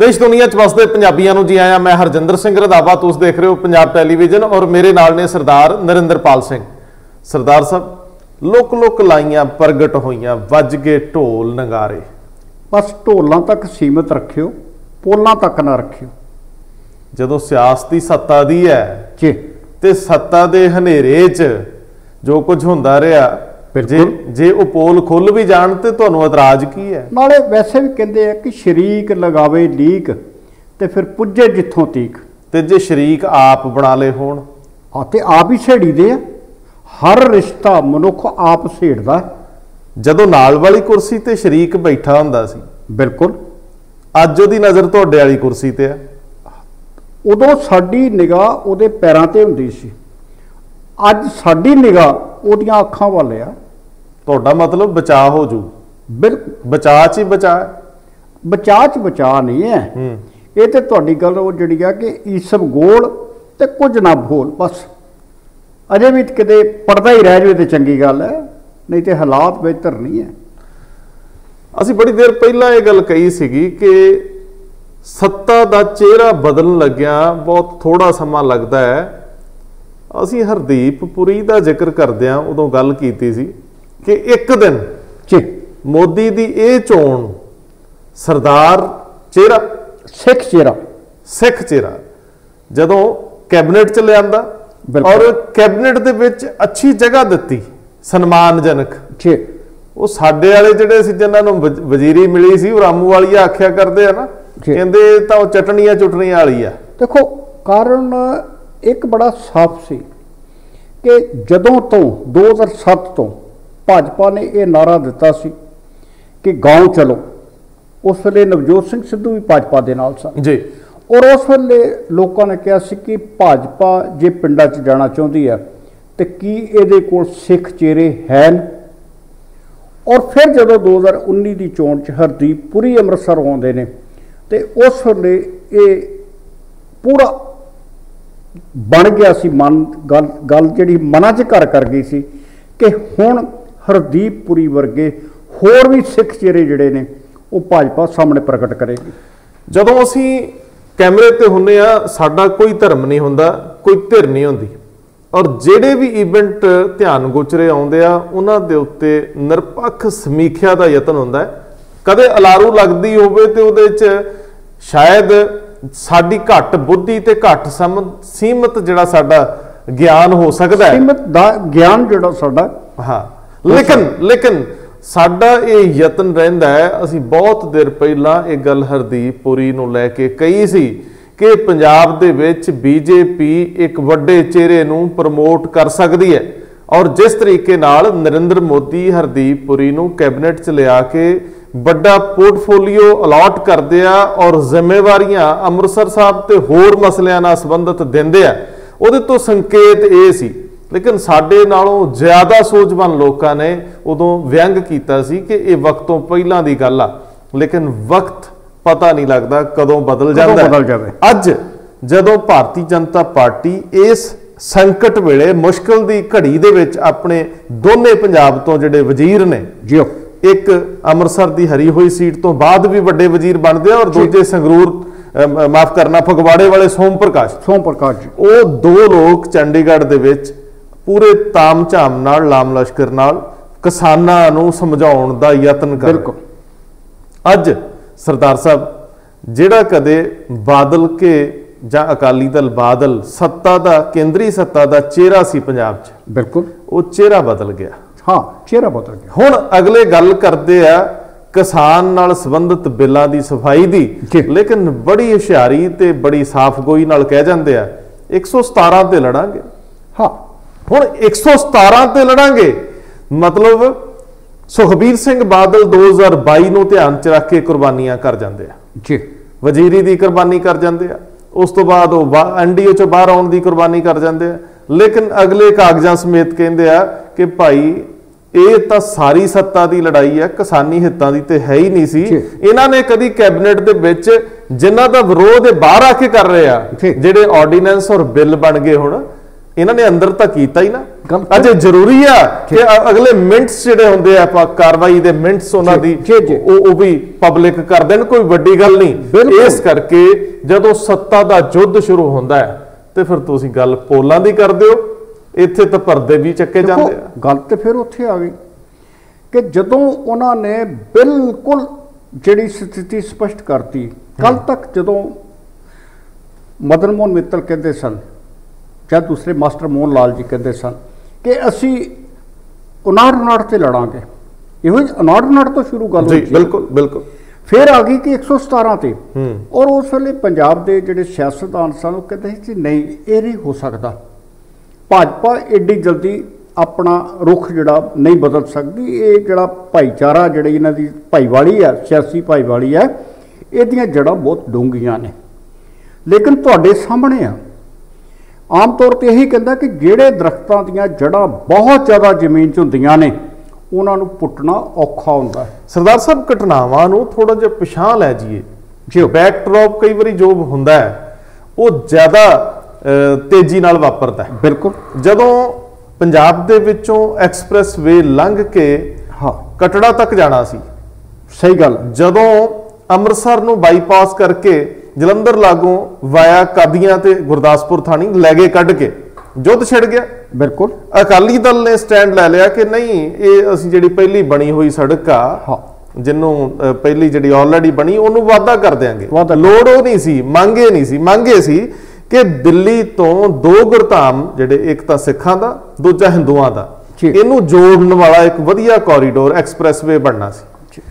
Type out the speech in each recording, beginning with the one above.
देश दुनिया च वसदे पंजाबियों नूं जी आया। मैं हरजिंदर सिंह रंधावा, तुसीं देख रहे हो पंजाब टैलीविजन और मेरे नाल ने सरदार नरिंदरपाल सिंह। सरदार साहब लुक लुक लाइयां प्रगट होइयां, वज गए ढोल नगारे। बस ढोलों तक सीमित रखियो, पोलों तक ना रखियो। जदों सियासती सत्ता दी है जी ते सत्ता दे हनेरे च जो कुछ हुंदा रहा, जे वो पोल खुल भी जान ते तुहानूं इतराज की है? नाले वैसे भी कहते हैं कि शरीक लगावे लीक ते फिर पुजे जिथों तीक। ते जे शरीक आप बना ले होण? हाँ, तो आप ही छेड़ी दे। हर रिश्ता मनुख आप छेड़दा है। जदों नाल वाली कुर्सी ते शरीक बैठा हुंदा सी, बिल्कुल अज उहदी नज़र तुहाडे वाली कुर्सी ते है। उदों साडी निगाह उहदे पैरां ते हुंदी सी, अज साडी निगाह उहदियां अखां वाल आ। तुहाडा मतलब बचा हो जू? बिल्कुल बचा च ही बचा है। बचा नहीं है। ये तो तुहाडी गल वो जिहड़ी है कि ईसब गोल ते कुछ ना भोल। बस अजे भी किते पढ़दा ही रह जाए तो चंगी गल है, नहीं तो हालात बेहतर नहीं है। असीं बड़ी देर पहला ये गल कही सीगी कि सत्ता दा चेहरा बदलण लग्या बहुत थोड़ा समा लगता है। असीं हरदीप पुरी दा जिक्र करदिआं उदों गल कीती सी कि एक दिन मोदी दी ये चोण सरदार चेहरा, सिख चेहरा जदों कैबिनेट च लिआंदा और कैबिनेट दे विच अच्छी जगह दित्ती, सन्मानजनक। वो साडे वाले जिहड़े सी जिन्हां नूं वजीरी मिली सी, रामू वाली आख्या करदे आ ना, कहंदे तां ओह चटनियां चुटनियां वाली आ। देखो कारण एक बड़ा साफ सी कि जदों तो 2007 तो भाजपा ने यह नारा दिता सी कि गांव चलो। उस वेले नवजोत सिंह सिद्धू भी भाजपा दे नाल सा जी, और उस वेले लोगों ने कहा सी कि भाजपा जे पिंडां च जाना चाहती है तो की इहदे कोल सिख चेहरे हैं। और फिर जदों 2019 की चोण च हरदीप पुरी अमृतसर आउंदे ने ते उस वेले ये पूरा बन गया सी मन, गल जिहड़ी मनां च घर कर गई सी कि हुण हरदीप पुरी वर्गे होर भी सिख चेहरे जिहड़े ने वो भाजपा सामने प्रगट करेगी। जदों असीं कैमरे ते हुंदे आ, साडा कोई धर्म नहीं हुंदा, कोई धिर नहीं हुंदी, और जिहड़े भी इवेंट ध्यान गोचरे आउंदे आ उन्हां दे उत्ते निरपक्ष समीखिया दा यतन हुंदा है। कदे अलारू लगदी होवे ते उहदे च शायद साडी घट बुद्धि ते घट सीमित जिहड़ा साडा ज्ञान हो सकदा है, सीमित ज्ञान जिहड़ा साडा। हाँ, लेकिन साडा ये यतन रहिंदा है। असीं बहुत देर पहला ये गल हरदीप पुरी नूं लैके कही सी कि पंजाब दे विच बीजेपी एक वड्डे चेहरे नूं प्रमोट कर सकदी है, और जिस तरीके नाल नरेंद्र मोदी हरदीप पुरी नूं कैबिनेट च लिया के बड़ा पोर्टफोलियो अलॉट करदे आ और जिम्मेवारियां अमृतसर साहब ते होर मसलियां नाल संबंधित दिंदे आ, उहदे तो संकेत ये सी। लेकिन साडे नालों ज्यादा सोचवान लोगों ने उदों व्यंग कीता सी कि ये वक्तों पहलां दी गल आ, लेकिन वक्त पता नहीं लगता कदों बदल जाए। अज जदों भारतीय जनता पार्टी इस संकट वेले मुश्किल दी घड़ी दे विच अपने दोने पंजाब तो जिहड़े वजीर ने, एक अमृतसर दी हरी हुई सीट तो बाद भी वड्डे वजीर बनदे और दूजे संगरूर माफ करना फगवाड़े वाले सोम प्रकाश वो दो लोग चंडीगढ़ दे विच पूरे ताम झाम नाल लाम लश्कर नाल किसानां नूं समझाउण दा यतन कर। अज सरदार साहब जिहड़ा कदे बादल के जां अकाली दल बादल सत्ता दा केंद्री सत्ता दा चेहरा सी पंजाब च, बिल्कुल वो चेहरा बदल गया। हाँ, चेहरा बदल गया। हुण अगले गल करदे आ किसान नाल संबंधित बिलां दी सफाई दी, लेकिन बड़ी हुशियारी ते बड़ी साफगोई नाल कह जांदे आ 117 ते लड़ांगे। हाँ, हुण 117 ते लड़ांगे मतलब सुखबीर सिंह बादल 2022 नूं ध्यान च रख के कुर्बानियां कर जांदे आ जी, वजीरी दी कुर्बानी कर जांदे आ, उस तो बाद वो एनडीए चों बाहर आउण दी कुर्बानी कर जांदे आ, लेकिन अगले कागजां समेत कहंदे आ कि भाई ये तो सारी सत्ता की लड़ाई है, किसानी हितां दी ते है ही नहीं सी। इन्हां ने कदी कैबिनेट दे विच जिन्हां दा विरोध बाहर आके कर रहे आ, जिहड़े ऑर्डीनेंस और बिल बन गए हुण इन्होंने अंदर तो कीता ही ना। गलत। अजे जरूरी है कि अगले मिनट्स जिहड़े हुंदे आ कार्रवाई दे मिनट्स उन्हां दी वो भी पब्लिक कर देण, कोई वड्डी गल नहीं। इस करके जदों सत्ता दा युद्ध शुरू हुंदा है ते फिर तुसीं गल पोलां दी कर दिओ, इत्थे तां पर्दे भी चक्के जांदे आ। गल ते फिर उत्थे आ गई कि जदों उन्हां ने बिल्कुल जिहड़ी स्थिति स्पष्ट करती। कल तक जदों मदन मोहन मित्तल कहते सन या दूसरे मास्टर मोहन लाल जी कहते सन कि असी 59 से लड़ांगे, यो 59 तो शुरू गल हुई। बिल्कुल बिल्कुल। फिर आ गई कि 117 ते, और उस वेले पंजाब के जिहड़े सियासतदान सन कहते कि नहीं ये नहीं हो सकता, भाजपा एडी जल्दी अपना रुख जिहड़ा नहीं बदल सकती, ये जिहड़ा भाईचारा जिहड़ी इन्हां दी भाईवाली है, सियासी भाईवाली है, इहदियां जड़ां बहुत डूंघियां ने। लेकिन तुहाडे सामने आ आम तौर पर यही कहता कि ਜਿਹੜੇ दरख्तों ਦੀਆਂ जड़ां बहुत ज़्यादा जमीन 'ਚ ਹੁੰਦੀਆਂ ਨੇ ਉਹਨਾਂ ਨੂੰ ਪੁੱਟਣਾ ਔਖਾ ਹੁੰਦਾ ਹੈ। सरदार साहब घटनावां ਨੂੰ थोड़ा ਜਿਹਾ ਪਿਛਾਂਹ ਲੈ ਜਾਈਏ, जो बैकड्रॉप कई बारी जो ਹੁੰਦਾ ਹੈ ਉਹ ਜ਼ਿਆਦਾ ਤੇਜ਼ੀ ਨਾਲ ਵਾਪਰਦਾ ਹੈ। बिल्कुल। ਜਦੋਂ ਪੰਜਾਬ ਦੇ ਵਿੱਚੋਂ ਐਕਸਪ੍ਰੈਸ-ਵੇ ਲੰਘ ਕੇ ਕਟੜਾ ਤੱਕ ਜਾਣਾ ਸੀ, ਸਹੀ ਗੱਲ, ਜਦੋਂ ਅੰਮ੍ਰਿਤਸਰ ਨੂੰ ਬਾਈਪਾਸ ਕਰਕੇ जलंधर लागों वाया कादियां ते गुरदासपुर थानी लै गए कढ़ के युद्ध छिड़ गया। बिल्कुल। अकाली दल ने स्टैंड लै लिया कि नहीं ये असीं जिहड़ी पहली बनी हुई सड़क आ जिन्हों पहली जिहड़ी ऑलरेडी बनी उन्होंने वादा कर देंगे, लोड़ वो नहीं सी, मांगे नहीं सी, मांगे सी कि दिल्ली तो 2 गुरधाम जिहड़े एक तां सिखां दा दूजा हिंदुआं दा इहनूं जोड़न वाला एक वधिया कॉरीडोर एक्सप्रैस-वे बनना सी।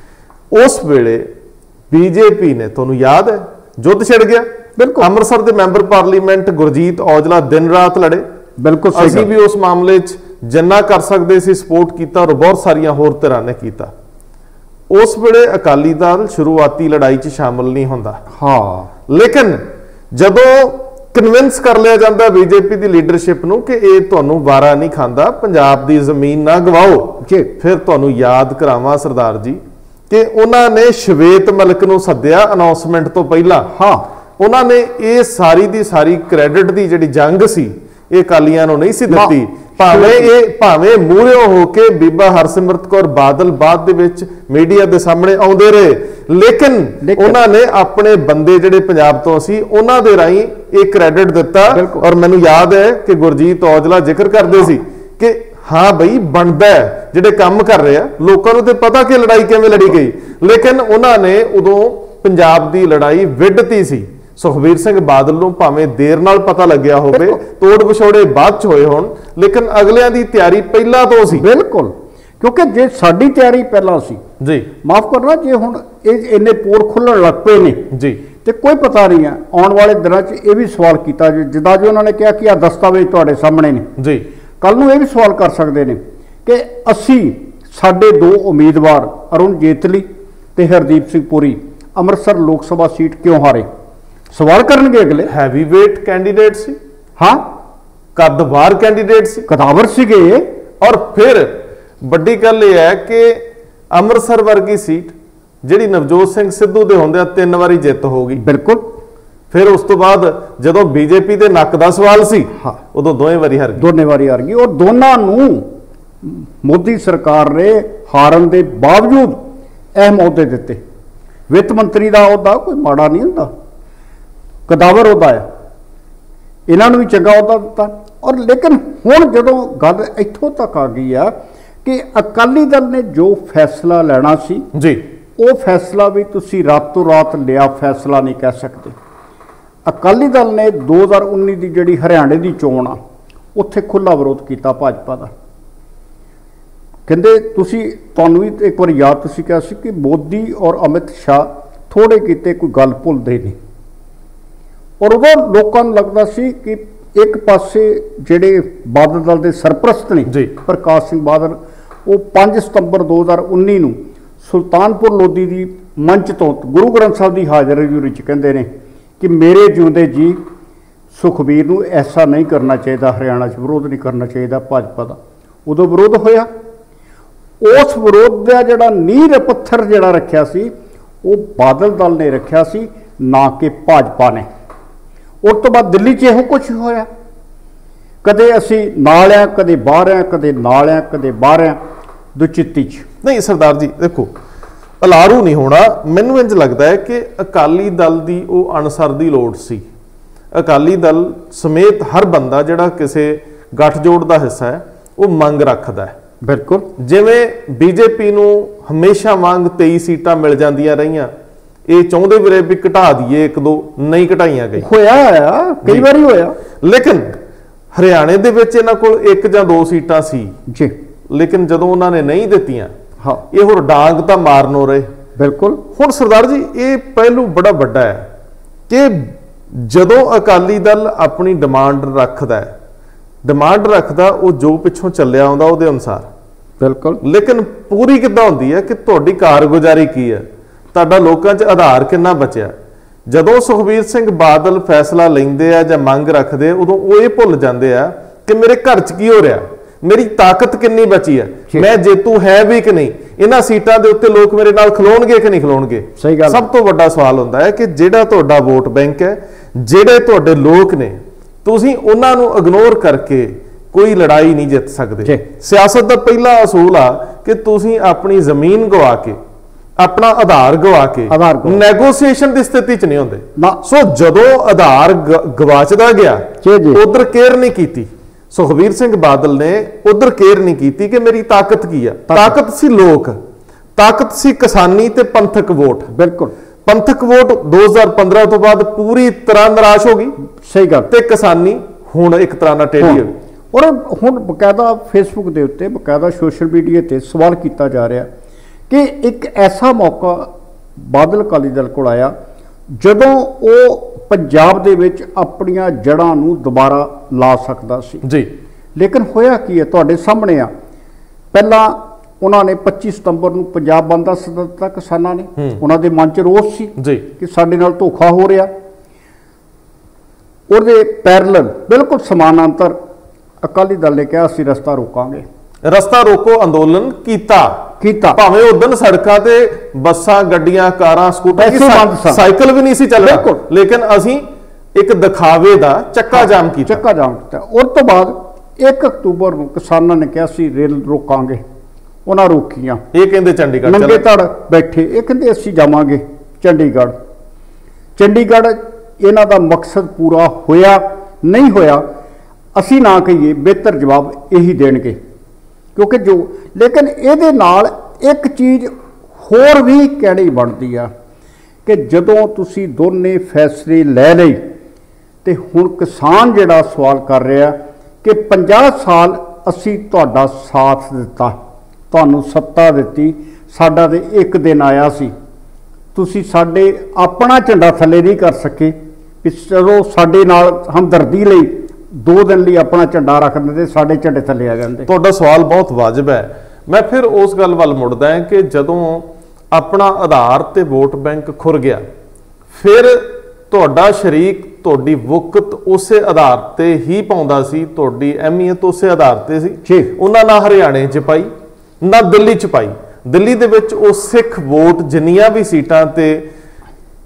उस वेले बीजेपी ने तुहानूं याद है युद्ध छिड़ गया। बिल्कुल। अमृतसर के मैंबर पार्लीमेंट गुरजीत औजला दिन रात लड़े। बिल्कुल। असीं भी उस मामले जिन्ना कर सकते सी सपोर्ट किया और बहुत सारिया होर धिरां ने किया। उस वेले अकाली दल शुरुआती लड़ाई च शामिल नहीं होंदा। लेकिन जदों कन्विंस कर लिया जाता बीजेपी की लीडरशिप नूं कि ये तुहानूं वारा नहीं खांदा, पंजाब की जमीन ना गवाओ, फिर तुहानूं याद करावां सरदार जी कि उन्होंने श्वेत मलिक नूं सद्दिया अनाउंसमेंट तो पहला। उन्होंने ये सारी दी सारी क्रेडिट की जिहड़ी जंग सी ये अकालियां नूं नहीं सी दित्ती, भावें मूहरियों होके बीबा हरसिमरत कौर बादल बाद दे विच मीडिया के सामने आउंदे रहे, लेकिन उन्होंने अपने बंदे जिहड़े पंजाब तो सी उन्हां दे राहीं ये क्रेडिट दिता। और मैनूं याद है कि गुरजीत औजला जिक्र करते सी कि हाँ बई बनता है जिहड़े काम कर रहे हैं, लोगों को तो पता कि लड़ाई किवें लड़ी गई, लेकिन उन्होंने उदों पंजाब की लड़ाई विढ़ती सी। सुखबीर सिंह बादल नूं भावें देर नाल पता लग्या होवे, तोड़ विछोड़े बाद च होए होण, लेकिन अगलियां दी तैयारी पहला तो सी। बिल्कुल, क्योंकि जे साडी तैयारी पहला सी जी, माफ करना, जे हुण इन्ने पोर खुलण लग पे ने जी, ते कोई पता नहीं है आने वाले दिनों च ये भी सवाल किया जिद्दां जो उन्होंने कहा कि आ दस्तावेज तुहाडे सामने ने जी, कल नूं ये भी सवाल कर सकते हैं कि असी साडे 2 उम्मीदवार अरुण जेतली ते हरदीप सिंह पुरी अमृतसर लोक सभा सीट क्यों हारे, सवाल करनगे अगले। हैवी वेट कैंडीडेट सी, हाँ कदवार कैंडीडेट सी, कदावर सीगे। और फिर बड़ी गल यह है कि अमृतसर वर्गी सीट जिहड़ी नवजोत सिंह सिद्धू दे होंदे 3 वारी जित हो गई। बिल्कुल। फिर उस तो बाद जदों बीजेपी के नक का सवाल सी उदों दोवें वारी हार गई, दोने वारी हार गई। और दोनों नूं मोदी सरकार ने हारन के बावजूद अहम अहुदे दिते। वित्त मंत्री का अहुदा कोई माड़ा नहीं हुंदा, कदावर अहुदा है, इन्होंने भी चंगा अहुदा दिता। और लेकिन हुण जदों गल इत्थों तक आ गई है कि अकाली दल ने जो फैसला लेना सी जी, वो फैसला भी तुसी रातों रात लिया फैसला नहीं कह सकते। अकाली दल ने 2019 की जिहड़ी हरियाणे की चोण आ उत्थे खुला विरोध किया भाजपा का। कहते तुहानूं भी एक बार याद तुसीं कहा सी कि मोदी और अमित शाह थोड़े किते कोई गल भुलदे नहीं। और उदों लोकां नूं लगदा सी कि एक पासे जिहड़े बादल दल के सरप्रस्त ने प्रकाश सिंह बादल वो 5 सितंबर 2019 नूं सुल्तानपुर लोधी की मंच तो गुरु ग्रंथ साहब की हाज़री कहते हैं कि मेरे जिउंदे जी सुखबीर नूं ऐसा नहीं करना चाहिए, हरियाणा च विरोध नहीं करना चाहिए भाजपा का। उदों विरोध होया, उस विरोध का जिहड़ा नींह पत्थर जिहड़ा रखिया सी वो बादल दल ने रखिया सी, ना कि भाजपा ने। उस तो बाद दिल्ली च इहो कुछ होया। ਕਦੇ ਅਸੀਂ ਨਾਲ ਆ, ਕਦੇ ਬਾਹਰ ਆ, ਕਦੇ ਨਾਲ ਆ, ਕਦੇ ਬਾਹਰ ਆ, ਦੁਚਿੱਤੀ 'ਚ। ਨਹੀਂ ਸਰਦਾਰ ਜੀ ਦੇਖੋ, ਅਲਾਰੂ ਨਹੀਂ ਹੋਣਾ। ਮੈਨੂੰ ਇੰਜ ਲੱਗਦਾ ਹੈ ਕਿ ਅਕਾਲੀ ਦਲ ਦੀ ਉਹ ਅਨਸਰ ਦੀ ਲੋੜ ਸੀ। ਅਕਾਲੀ ਦਲ ਸਮੇਤ ਹਰ ਬੰਦਾ ਜਿਹੜਾ ਕਿਸੇ ਗੱਠਜੋੜ ਦਾ ਹਿੱਸਾ ਹੈ ਉਹ ਮੰਗ ਰੱਖਦਾ ਹੈ। ਬਿਲਕੁਲ, ਜਿਵੇਂ ਬੀਜੇਪੀ ਨੂੰ ਹਮੇਸ਼ਾ ਵਾਂਗ 23 ਸੀਟਾਂ ਮਿਲ ਜਾਂਦੀਆਂ ਰਹੀਆਂ, ਇਹ ਚਾਹੁੰਦੇ ਵੀਰੇ ਵੀ ਘਟਾ ਦਈਏ, ਇੱਕ ਦੋ ਨਹੀਂ ਘਟਾਈਆਂ ਗਈਆਂ, ਹੋਇਆ ਕਈ ਵਾਰੀ ਹੋਇਆ। ਲੇਕਿਨ ਹਰਿਆਣੇ ਦੇ ਵਿੱਚ ਇਹਨਾਂ ਕੋਲ 1 ਜਾਂ 2 ਸੀਟਾਂ ਸੀ ਜੀ, ਲੇਕਿਨ ਜਦੋਂ ਉਹਨਾਂ ਨੇ ਨਹੀਂ ਦਿੱਤੀਆਂ, ਹਾਂ, ਇਹ ਹੋਰ ਡਾਂਗ ਤਾਂ ਮਾਰਨੋਂ ਰਹੇ। ਬਿਲਕੁਲ। ਹੁਣ ਸਰਦਾਰ ਜੀ ਇਹ ਪਹਿਲੂ ਬੜਾ ਵੱਡਾ ਹੈ ਕਿ ਜਦੋਂ ਅਕਾਲੀ ਦਲ ਆਪਣੀ ਡਿਮਾਂਡ ਰੱਖਦਾ ਉਹ ਜੋ ਪਿੱਛੋਂ ਚੱਲਿਆ ਆਉਂਦਾ ਉਹਦੇ ਅਨੁਸਾਰ, ਬਿਲਕੁਲ। ਲੇਕਿਨ ਪੂਰੀ ਕਿੱਦਾਂ ਹੁੰਦੀ ਹੈ ਕਿ ਤੁਹਾਡੀ ਕਾਰਗੁਜ਼ਾਰੀ ਕੀ ਹੈ, ਤੁਹਾਡਾ ਲੋਕਾਂ 'ਚ ਆਧਾਰ ਕਿੰਨਾ ਬਚਿਆ। ਜਦੋਂ ਸੁਖਬੀਰ ਸਿੰਘ ਬਾਦਲ ਫੈਸਲਾ ਲੈਂਦੇ ਆ ਜਾਂ ਮੰਗ ਰੱਖਦੇ, ਉਦੋਂ ਉਹ ਇਹ ਭੁੱਲ ਜਾਂਦੇ ਆ ਕਿ ਮੇਰੇ ਘਰ 'ਚ ਕੀ ਹੋ ਰਿਹਾ, ਮੇਰੀ ਤਾਕਤ ਕਿੰਨੀ ਬਚੀ ਹੈ, ਮੈਂ ਜੇਤੂ ਹੈ ਵੀ ਕਿ ਨਹੀਂ, ਇਹਨਾਂ ਸੀਟਾਂ ਦੇ ਉੱਤੇ ਲੋਕ ਮੇਰੇ ਨਾਲ ਖਲੋਣਗੇ ਕਿ ਨਹੀਂ ਖਲੋਣਗੇ। ਸਹੀ ਗੱਲ। ਸਭ ਤੋਂ ਵੱਡਾ ਸਵਾਲ ਹੁੰਦਾ ਹੈ ਕਿ ਜਿਹੜਾ ਤੁਹਾਡਾ ਵੋਟ ਬੈਂਕ ਹੈ, ਜਿਹੜੇ ਤੁਹਾਡੇ ਲੋਕ ਨੇ, ਤੁਸੀਂ ਉਹਨਾਂ ਨੂੰ ਇਗਨੋਰ ਕਰਕੇ ਕੋਈ ਲੜਾਈ ਨਹੀਂ ਜਿੱਤ ਸਕਦੇ। ਸਿਆਸਤ ਦਾ ਪਹਿਲਾ ਅਸੂਲ ਆ ਕਿ ਤੁਸੀਂ ਆਪਣੀ ਜ਼ਮੀਨ ਗਵਾ ਕੇ, ਆਪਣਾ ਆਧਾਰ ਗਵਾ ਕੇ ਨੈਗੋਸੀਏਸ਼ਨ ਦੀ ਸਥਿਤੀ 'ਚ ਨਹੀਂ ਹੁੰਦੇ। ਸੋ ਜਦੋਂ ਆਧਾਰ ਗਵਾਚਦਾ ਗਿਆ, ਉਧਰ ਕੇਅਰ ਨਹੀਂ ਕੀਤੀ। ਸੁਖਬੀਰ ਸਿੰਘ ਬਾਦਲ ਨੇ ਉਧਰ ਕੇਅਰ ਨਹੀਂ ਕੀਤੀ ਕਿ ਮੇਰੀ ਤਾਕਤ ਕੀ ਆ। ਤਾਕਤ ਸੀ ਲੋਕ, ਤਾਕਤ ਸੀ ਕਿਸਾਨੀ ਤੇ ਪੰਥਕ ਵੋਟ। ਬਿਲਕੁਲ। ਪੰਥਕ ਵੋਟ 2015 ਤੋਂ ਬਾਅਦ ਪੂਰੀ ਤਰ੍ਹਾਂ ਨਿਰਾਸ਼ ਹੋ ਗਈ। ਸਹੀ ਗੱਲ। ਤੇ ਕਿਸਾਨੀ ਹੁਣ ਇੱਕ ਤਰ੍ਹਾਂ ਨਾਲ ਟੇਢੀ ਹੋ ਗਈ। ਔਰ ਹੁਣ ਬਕਾਇਦਾ ਫੇਸਬੁੱਕ ਦੇ ਉੱਤੇ, ਬਕਾਇਦਾ ਸੋਸ਼ਲ ਮੀਡੀਆ ਤੇ ਸਵਾਲ ਕੀਤਾ ਜਾ ਰਿਹਾ ਕਿ ਇੱਕ ਐਸਾ ਮੌਕਾ ਬਾਦਲ ਅਕਾਲੀ ਦਲ ਕੋਲ ਆਇਆ ਜਦੋਂ ਉਹ ਪੰਜਾਬ ਦੇ ਵਿੱਚ ਆਪਣੀਆਂ ਜੜ੍ਹਾਂ ਨੂੰ ਦੁਬਾਰਾ ਲਾ ਸਕਦਾ ਸੀ ਜੀ। ਲੇਕਿਨ ਹੋਇਆ ਕੀ ਹੈ, ਤੁਹਾਡੇ ਸਾਹਮਣੇ ਆ। ਪਹਿਲਾਂ ਉਹਨਾਂ ਨੇ 25 ਸਤੰਬਰ ਨੂੰ ਪੰਜਾਬ ਬੰਦ ਦਾ ਸੱਦਾ ਦਿੱਤਾ ਕਿਸਾਨਾਂ ਨੇ। ਉਹਨਾਂ ਦੇ ਮਨ 'ਚ ਰੋਸ ਸੀ ਕਿ ਸਾਡੇ ਨਾਲ ਧੋਖਾ ਹੋ ਰਿਹਾ। ਉਹਦੇ ਪੈਰਲਲ ਬਿਲਕੁਲ ਸਮਾਨਾਂਤਰ ਅਕਾਲੀ ਦਲ ਨੇ ਕਿਹਾ ਅਸੀਂ ਰਸਤਾ ਰੋਕਾਂਗੇ। ਰਸਤਾ ਰੋਕੋ ਅੰਦੋਲਨ ਕੀਤਾ ਭਾਵੇਂ ਉਦੋਂ ਸੜਕਾਂ ਤੇ ਬੱਸਾਂ, ਗੱਡੀਆਂ, ਕਾਰਾਂ, ਸਕੂਟਰ, ਸਾਈਕਲ ਵੀ ਨਹੀਂ ਸੀ ਚੱਲ ਰਿਹਾ, ਲੇਕਿਨ ਅਸੀਂ ਇੱਕ ਦਿਖਾਵੇ ਦਾ ਚੱਕਾ ਜਾਮ ਕੀਤਾ। ਉਸ ਤੋਂ ਬਾਅਦ 1 ਅਕਤੂਬਰ ਨੂੰ ਕਿਸਾਨਾਂ ਨੇ ਕਿਹਾ ਸੀ ਰੇਲ ਰੋਕਾਂਗੇ। ਉਹਨਾਂ ਰੋਕੀਆਂ। ਇਹ ਕਹਿੰਦੇ ਚੰਡੀਗੜ੍ਹ ਨੰਗੇ ਧੜ ਬੈਠੇ, ਇਹ ਕਹਿੰਦੇ ਅਸੀਂ ਜਾਵਾਂਗੇ ਚੰਡੀਗੜ੍ਹ। ਇਹਨਾਂ ਦਾ ਮਕਸਦ ਪੂਰਾ ਹੋਇਆ ਨਹੀਂ ਹੋਇਆ, ਅਸੀਂ ਨਾ ਕਹੀਏ, ਬਿਹਤਰ ਜਵਾਬ ਇਹੀ ਦੇਣਗੇ। ਕਿਉਂਕਿ ਲੇਕਿਨ ਇਹਦੇ ਨਾਲ ਇੱਕ ਚੀਜ਼ ਹੋਰ ਵੀ ਕਹਿਣੀ ਬਣਦੀ ਆ ਕਿ ਜਦੋਂ ਤੁਸੀਂ ਦੋਨੇ ਫੈਸਲੇ ਲੈ ਲਏ ਤੇ ਹੁਣ ਕਿਸਾਨ ਜਿਹੜਾ ਸਵਾਲ ਕਰ ਰਿਹਾ ਕਿ 50 ਸਾਲ ਅਸੀਂ ਤੁਹਾਡਾ ਸਾਥ ਦਿੱਤਾ, ਤੁਹਾਨੂੰ ਸੱਤਾ ਦਿੱਤੀ, ਸਾਡਾ ਤੇ ਇੱਕ ਦਿਨ ਆਇਆ ਸੀ, ਤੁਸੀਂ ਸਾਡੇ ਆਪਣਾ ਝੰਡਾ ਥੱਲੇ ਨਹੀਂ ਕਰ ਸਕੇ, ਚਲੋ ਸਾਡੇ ਨਾਲ ਹਮਦਰਦੀ ਲਈ 2 ਦਿਨ ਲਈ ਆਪਣਾ ਝੰਡਾ ਰੱਖ ਦਿੰਦੇ, ਸਾਡੇ ਝੰਡੇ ਥੱਲੇ ਆ ਜਾਂਦੇ। ਤੁਹਾਡਾ ਸਵਾਲ ਬਹੁਤ ਵਾਜਬ ਹੈ। ਮੈਂ ਫਿਰ ਉਸ ਗੱਲ ਵੱਲ ਮੁੜਦਾ ਹਾਂ ਕਿ ਜਦੋਂ ਆਪਣਾ ਆਧਾਰ ਤੇ ਵੋਟ ਬੈਂਕ ਖੁਰ ਗਿਆ, ਫਿਰ ਤੁਹਾਡਾ ਸ਼ਰੀਕ ਤੁਹਾਡੀ ਵਕਤ ਉਸੇ ਆਧਾਰ ਤੇ ਹੀ ਪਾਉਂਦਾ ਸੀ, ਤੁਹਾਡੀ ਅਹਿਮੀਅਤ ਉਸੇ ਆਧਾਰ ਤੇ ਸੀ। ਉਹਨਾਂ ਨਾ ਹਰਿਆਣੇ 'ਚ ਪਾਈ ਨਾ ਦਿੱਲੀ 'ਚ ਪਾਈ। ਦਿੱਲੀ ਦੇ ਵਿੱਚ ਉਹ ਸਿੱਖ ਵੋਟ ਜਿੰਨੀਆਂ ਵੀ ਸੀਟਾਂ ਤੇ,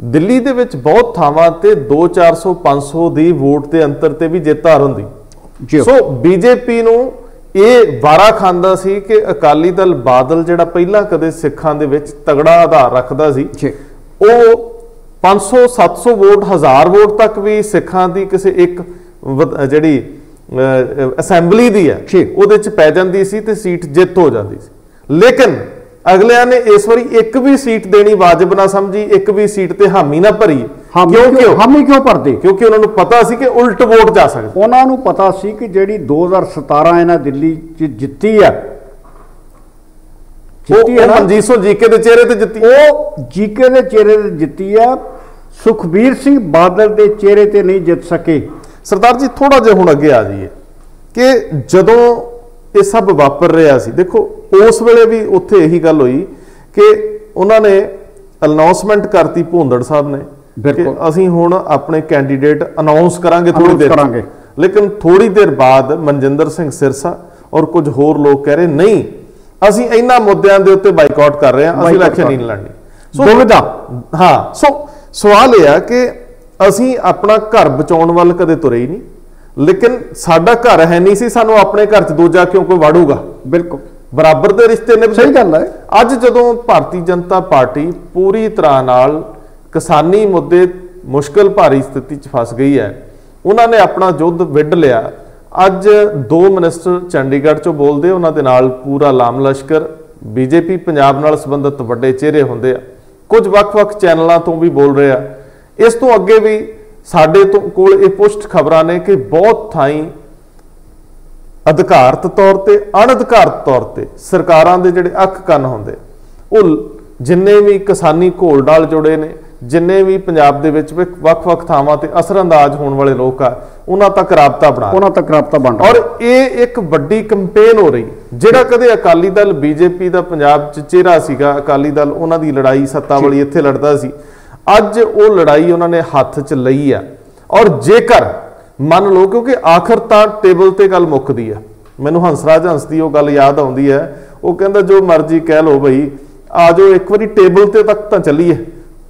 ਦਿੱਲੀ ਦੇ ਵਿੱਚ ਬਹੁਤ ਥਾਵਾਂ ਤੇ 200, 400, 500 ਦੀ ਵੋਟ ਦੇ ਅੰਤਰ ਤੇ ਵੀ ਜਿੱਤ ਹਾਰ ਹੁੰਦੀ। ਸੋ ਬੀਜੇਪੀ ਨੂੰ ਇਹ ਵਾਰਾ ਖਾਂਦਾ ਸੀ ਕਿ ਅਕਾਲੀ ਦਲ ਬਾਦਲ ਜਿਹੜਾ ਪਹਿਲਾਂ ਕਦੇ ਸਿੱਖਾਂ ਦੇ ਵਿੱਚ ਤਗੜਾ ਆਧਾਰ ਰੱਖਦਾ ਸੀ, ਉਹ 500, 700 ਵੋਟ, 1000 ਵੋਟ ਤੱਕ ਵੀ ਸਿੱਖਾਂ ਦੀ ਕਿਸੇ ਇੱਕ ਜਿਹੜੀ ਅਸੈਂਬਲੀ ਦੀ ਹੈ ਉਹਦੇ 'ਚ ਪੈ ਜਾਂਦੀ ਸੀ ਤੇ ਸੀਟ ਜਿੱਤ ਹੋ ਜਾਂਦੀ ਸੀ। ਲੇਕਿਨ ਅਗਲਿਆਂ ਨੇ ਇਸ ਵਾਰੀ ਇੱਕ ਵੀ ਸੀਟ ਦੇਣੀ ਵਾਜਬ ਨਾ ਸਮਝੀ, ਇੱਕ ਵੀ ਸੀਟ ਤੇ ਹਾਮੀ ਨਾ ਭਰੀ। ਹਾਮੀ ਕਿਉਂ ਭਰਦੇ? ਕਿਉਂਕਿ ਉਹਨਾਂ ਨੂੰ ਪਤਾ ਸੀ ਕਿ ਉਲਟ ਵੋਟ ਜਾ ਸਕਦੀ। ਉਹਨਾਂ ਨੂੰ ਪਤਾ ਸੀ ਕਿ ਜਿਹੜੀ 2017 ਇਹਨਾਂ ਦਿੱਲੀ 'ਚ ਜਿੱਤੀ ਆ, ਮਨਜੀਤ ਸਿੰਘ ਜੀਕੇ ਦੇ ਚਿਹਰੇ ਤੇ ਜਿੱਤੀ, ਉਹ ਜੀਕੇ ਦੇ ਚਿਹਰੇ ਤੇ ਜਿੱਤੀ ਆ, ਸੁਖਬੀਰ ਸਿੰਘ ਬਾਦਲ ਦੇ ਚਿਹਰੇ ਤੇ ਨਹੀਂ ਜਿੱਤ ਸਕੇ। ਸਰਦਾਰ ਜੀ ਥੋੜਾ ਜਿਹਾ ਹੁਣ ਅੱਗੇ ਆ ਜਾਈਏ ਕਿ ਜਦੋਂ ਇਹ ਸਭ ਵਾਪਰ ਰਿਹਾ ਸੀ, ਦੇਖੋ ਉਸ ਵੇਲੇ ਵੀ ਉੱਥੇ ਇਹੀ ਗੱਲ ਹੋਈ ਕਿ ਉਹਨਾਂ ਨੇ ਅਨਾਉਂਸਮੈਂਟ ਕਰਤੀ ਭੁੰਦੜ ਸਾਹਿਬ ਨੇ ਕਿ ਅਸੀਂ ਹੁਣ ਆਪਣੇ ਕੈਂਡੀਡੇਟ ਅਨਾਉਂਸ ਕਰਾਂਗੇ ਥੋੜੀ ਦੇਰ, ਲੇਕਿਨ ਥੋੜੀ ਦੇਰ ਬਾਅਦ ਮਨਜਿੰਦਰ ਸਿੰਘ ਸਿਰਸਾ ਔਰ ਕੁਝ ਹੋਰ ਲੋਕ ਕਹਿ ਰਹੇ ਨਹੀਂ, ਅਸੀਂ ਇਹਨਾਂ ਮੁੱਦਿਆਂ ਦੇ ਉੱਤੇ ਬਾਈਕਾਟ ਕਰ ਰਹੇ ਹਾਂ, ਅਸੀਂ ਇਲੈਕਸ਼ਨ ਨਹੀਂ ਲੜਨੀ। ਸੋ ਸਵਾਲ ਇਹ ਆ ਕਿ ਅਸੀਂ ਆਪਣਾ ਘਰ ਬਚਾਉਣ ਵੱਲ ਕਦੇ ਤੁਰੇ ਹੀ ਨਹੀਂ, लेकिन साडा घर है नहीं सी, सानू अपने घर च दूजा क्यों कोई वाड़ूगा। बिल्कुल बराबर दे रिश्ते ने। सही गल है। अज जदों भारतीय जनता पार्टी पूरी तरह नाल किसानी मुद्दे मुश्किल भारी स्थिति च फस गई है, उन्होंने अपना युद्ध विढ़ लिया। अज 2 मिनिस्टर चंडीगढ़ चों बोलते, उन्होंने नाल पूरा लाम लश्कर बीजेपी पंजाब नाल संबंधित वड्डे चेहरे होंदे आ, कुछ वक्-वक् चैनलों तो भी बोल रहे आ। इस तो अगे भी साडे तो कोल ये पुष्ट खबरां ने कि बहुत थाई अधिकारत तौर ते अणअधिकारत तौर ते सरकारां दे जिहड़े अख कन होंदे, वो जिन्ने भी किसानी घोल नाल जुड़े ने, जिन्ने भी पंजाब दे विच वक्-वक् थावां ते असरअंदाज होने वाले लोग आ, उन्हां तक राबता बन रहा। और ये एक वड्डी कंपेन हो रही, जिहड़ा कदे अकाली दल बीजेपी का पंजाब च चेहरा सीगा, अकाली दल उन्हां दी लड़ाई सत्ता वाली इत्थे लड़दा सी, अज वो लड़ाई उन्होंने हाथ च लई आ। और जेकर मन लो, क्योंकि आखिर तो टेबल ते गल मुकदी है, मैनूं हंसराज हंस दी वो गल याद आउंदी है, वो कहंदा जो मर्जी कह लो बई, आ जाओ एक बारी टेबल ते तक तो चलीए।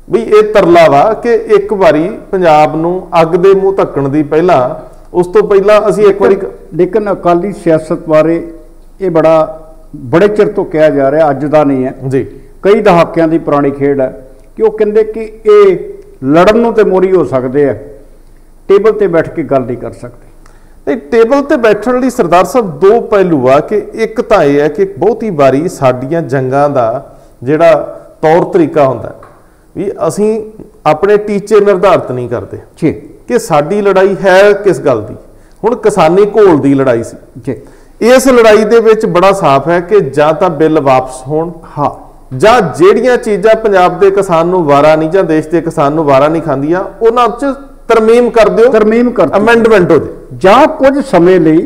बई ये तरला वा कि एक बारी पंजाब नूं अग दे मूँह ढक्कण दी पहला, उस तो पहला असीं एक बारी। लेकिन अकाली सियासत बारे ये बड़े चिर तो कहा जा रहा, अज दा नहीं है जी, कई दहाकियां दी पुरानी खेड है कि वो कहंदे कि ये लड़न नूं ते मोरी हो सकते हैं, टेबल ते बैठ के गल नहीं कर सकते। नहीं, टेबल ते बैठण लई सरदार साहब 2 पहलू आ कि एक तां यह है कि बहुत ही बारी साडीआं जंगां दा जिहड़ा तौर तरीका हुंदा भी असीं अपने टीचे निर्धारित नहीं करते जी कि साडी लड़ाई है किस गल दी। हुण किसानी घोल दी लड़ाई सी जी, इस लड़ाई दे विच बड़ा साफ है कि जां तां बिल वापस होण, हाँ, जां ਜਿਹੜੀਆਂ चीज़ां पंजाब के किसान नूं वारा नहीं, जां देश के किसान नूं वारा नहीं खांदियां, उन्हां 'ਚ तरमीम कर दिओ, अमेंडमेंट हो जाए, जां कुछ समय लई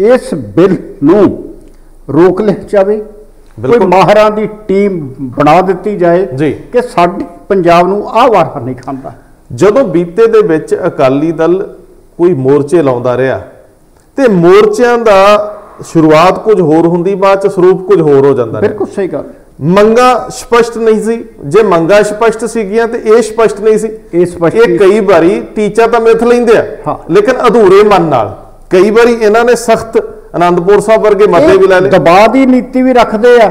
इस बिल नूं रोक लिया जाए, कोई माहरां दी टीम बना दित्ती जाए जी कि साडी पंजाब नूं आ वारा नहीं खांदा। जदों बीते दे विच अकाली दल कोई मोर्चे लाउंदा रहा ते मोर्चों दा शुरुआत कुछ होर हुंदी, बाद च स्वरूप कुछ होर हो जांदा। बिल्कुल सही गल। मंगा स्पष्ट नहीं सी, जे मंगा स्पष्ट सीगियां ते ये स्पष्ट नहीं सी। ये कई बारी टीचा तो मिथ लैंदे आ, हाँ, लेकिन अधूरे मन नाल कई बारी इन्हां ने सख्त आनंदपुर साहब वर्गे मते भी लै ले, दबाव की नीति भी रखते आ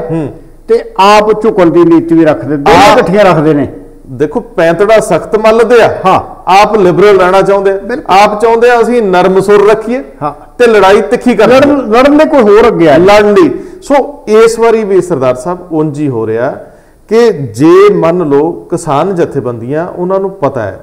ते आप झुकण की नीति भी रखते, दोनों इकट्ठियां रखते ने। देखो पैंतड़ा सख्त मलदे आ, हाँ, आप लिबरल रहना चाहते, आप चाहते असीं नरम सुर रखिए, हाँ, ते लड़ाई तिखी कर लड़ने कोई होर अगे लड़नी। सो इस बारी भी सरदार साहब उंज ही हो रहा कि जे मन लो किसान जथेबंदियां उन्होंने पता है,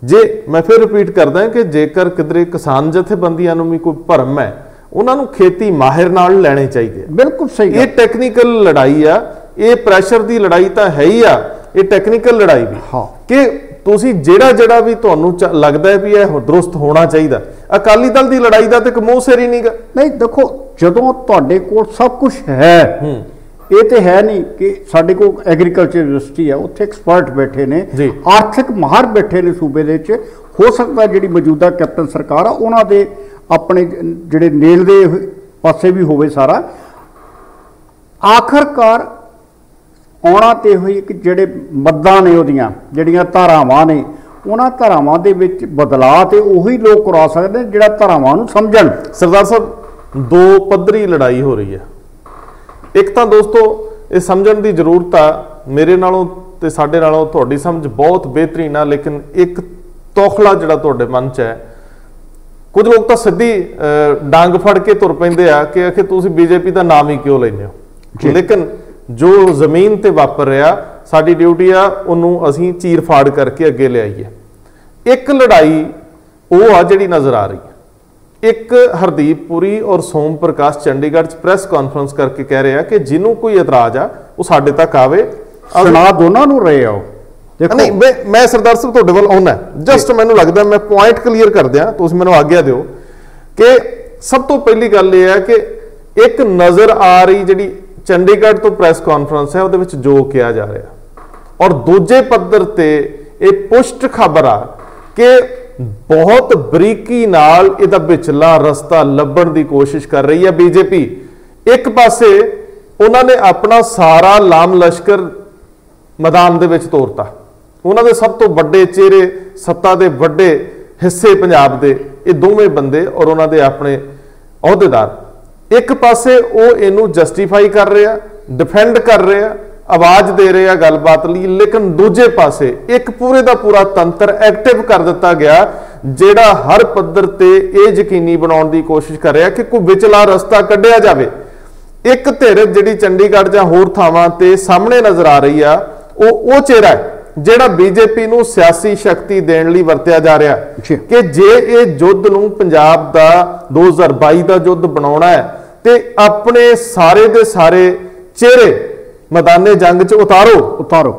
जे मैं फिर रिपीट करदा कि जेकर किधरे किसान जथेबंदियां नूं भी कोई भरम है, उन्होंने खेती माहिर नाल लैणे चाहिए। बिल्कुल सही। ये टैक्नीकल लड़ाई आ, ये प्रैशर की लड़ाई तो है ही आ, ये टैक्नीकल लड़ाई भी, हाँ, कि तुसी जेड़ा भी तुहानूं लगदा है भी यह दुरुस्त होना चाहिए। अकाली दल की लड़ाई का तो एक मूँह सिर ही नहीं गा। नहीं देखो, जदों तुहाडे कोल सब कुछ है, ये तो है नहीं कि साडे कोल एग्रीकल्चर यूनिवर्सिटी है, उत्थे एक्सपर्ट बैठे ने, आर्थिक माहर बैठे ने सूबे दे विच, हो सकता जिहड़ी मौजूदा कैप्टन सरकार आ उन्हां दे अपने जिहड़े नेल दे पासे भी होवे सारा। आखिरकार आउणा ते होई कि जिहड़े मद्दां ने उहदियां जिहड़ियां धारावां ने, उन्हां धारावां दे विच बदलाव ते उही लोग करा सकदे जिहड़ा धारावां नूं समझण। सरदार साहब 2 पद्धरी लड़ाई हो रही है। एक तो दोस्तों ये समझण की जरूरत आ, मेरे नालों ते साडे नालों तुहाडी समझ बहुत बेहतरीन आ, लेकिन एक तौखला जिहड़ा तुहाडे मन च है, कुछ लोग तो सीधी डांग फड़ के तुर पैंदे आ कि आखिर तुसीं बीजेपी का नाम ही क्यों लैंदे हो। लेकिन जो जमीन ते वापर रहा, साडी ड्यूटी आ उन्होंने असीं चीर फाड़ करके अगे ले आईए। एक लड़ाई वो आ जिहड़ी नज़र आ रही है, एक हरदीप पुरी और सोम प्रकाश चंडीगढ़ प्रेस कॉन्फ्रेंस करके कह रहे हैं कि जिन्हों कोई एतराज आ वो साडे तक आवे। सुना दोनों नूं रहे हो। देखो नहीं, मैं सरदार साहब तुहाडे वल आउणा, जस्ट मैनूं लगदा मैं पॉइंट क्लीयर कर दियां, तुसीं मैनूं आग्या दिओ कि सब तो पहली गल यह है कि एक नज़र आ रही जिहड़ी चंडीगढ़ तो प्रेस कॉन्फ्रेंस है उहदे विच जो किया जा रहा, और दूजे पद्धर ते एक पुष्ट खबर आ कि बहुत बरीकी नाल इहदा विचला रस्ता लभण की कोशिश कर रही है बीजेपी। एक पासे उन्होंने अपना सारा लाम लश्कर मैदान दे विच तोरता, उन्होंने सब तो बड़े चेहरे सत्ता के बड़े हिस्से पंजाब दे ਇਹ ਦੋਵੇਂ ਬੰਦੇ ਔਰ ਉਹਨਾਂ ਦੇ ਆਪਣੇ ਅਹੁਦੇਦਾਰ ਇੱਕ ਪਾਸੇ ਉਹ ਇਹਨੂੰ ਜਸਟੀਫਾਈ ਕਰ ਰਹੇ ਆ, ਡਿਫੈਂਡ ਕਰ ਰਹੇ ਆ, ਆਵਾਜ਼ ਦੇ ਰਹੇ ਆ ਗੱਲਬਾਤ ਲਈ, ਲੇਕਿਨ ਦੂਜੇ ਪਾਸੇ ਇੱਕ ਪੂਰੇ ਦਾ ਪੂਰਾ ਤੰਤਰ ਐਕਟਿਵ ਕਰ ਦਿੱਤਾ ਗਿਆ ਜਿਹੜਾ ਹਰ ਪੱਧਰ ਤੇ ਇਹ ਯਕੀਨੀ ਬਣਾਉਣ ਦੀ ਕੋਸ਼ਿਸ਼ ਕਰ ਰਿਹਾ ਕਿ ਕੋਈ ਵਿਚਲਾ ਰਸਤਾ ਕੱਢਿਆ ਜਾਵੇ। ਇੱਕ ਧਿਰ ਜਿਹੜੀ ਚੰਡੀਗੜ੍ਹ ਜਾਂ ਹੋਰ ਥਾਵਾਂ ਤੇ ਸਾਹਮਣੇ ਨਜ਼ਰ ਆ ਰਹੀ ਆ, ਉਹ ਚਿਹਰਾ ਹੈ ਜਿਹੜਾ ਬੀਜੇਪੀ ਨੂੰ ਸਿਆਸੀ ਸ਼ਕਤੀ ਦੇਣ ਲਈ ਵਰਤਿਆ ਜਾ ਰਿਹਾ ਕਿ ਜੇ ਇਹ ਯੁੱਧ ਨੂੰ ਪੰਜਾਬ ਦਾ 2022 ਦਾ ਯੁੱਧ ਬਣਾਉਣਾ ਹੈ ਤੇ ਆਪਣੇ ਸਾਰੇ ਦੇ ਸਾਰੇ ਚਿਹਰੇ ਮੈਦਾਨੇ ਜੰਗ 'ਚ ਉਤਾਰੋ।